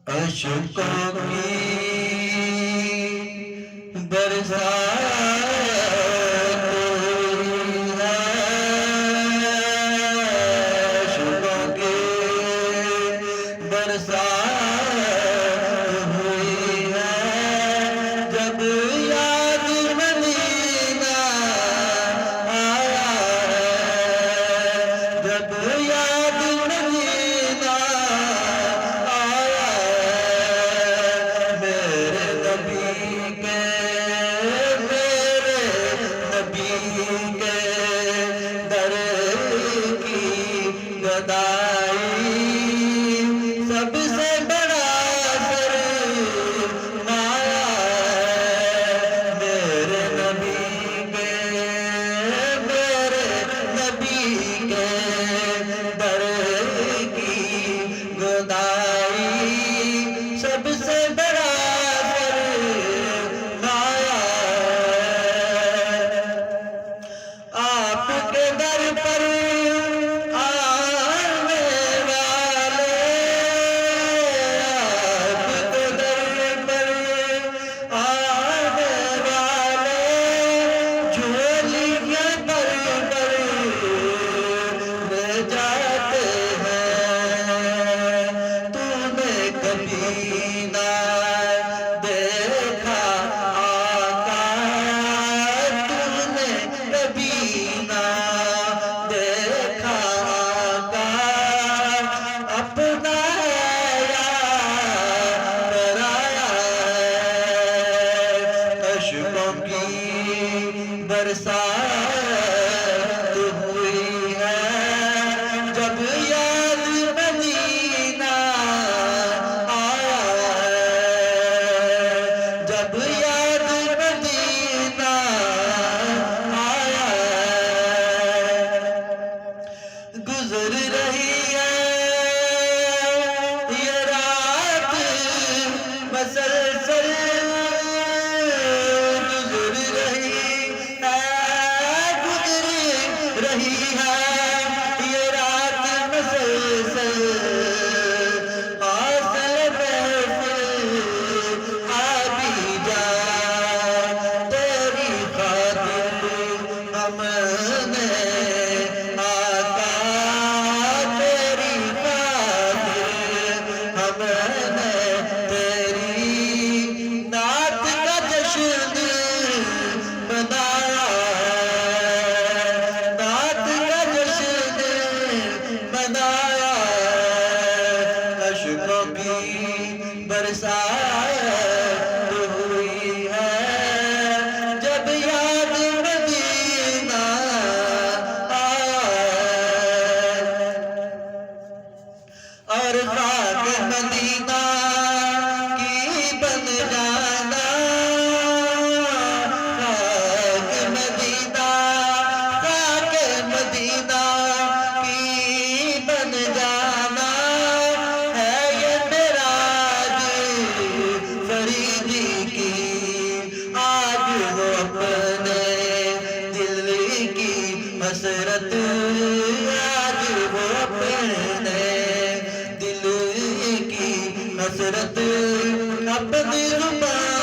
اشکوں کی برسات ہوئی ہے، اشکوں کی برسات ہوئی ہے، جب یاد مدینہ آیا ہے، جب یاد مدینہ آیا ہے، میرے نبی کے در کی گدائی سب سے بڑا سرمایہ ہے، میرے نبی کے در کی گدائی سب سے بڑا سرمایہ ہے، آپ کے در پر آنے والے، آپ کے در پر آنے والے جھولیاں بھر بھر لے جاتے ہیں، تو نے کبھی نہ دیکھا آقا، تو نے کبھی نہ دیکھا آقا، اپنا پرایا ہے، اشکوں کی برسات ہوئی ہے، جب یاد مدینہ آیا ہے، جب یاد مدینہ آیا ہے، گزر رہی ہے یہ رات مسلسل، گزر رہی ہے یہ رات مسلسل، حاصل محفل آبی جا تیری خاطر ہم نے آقا، تیری خاطر ہم نے تیری نعت کا جشن منایا ہے، نعت کا جشن منایا ہے، اشکوں کی برسات ہوئی ہے، جب یاد مدینہ آیا ہے، اور خاک مدینہ کی بن جانا، خاک مدینہ کی بن جانا ہے، یہ معراج فریدی کی، آج وہ اپنے دل کی حسرت، آج وہ اپنے دل کی حسرت اپنی زبان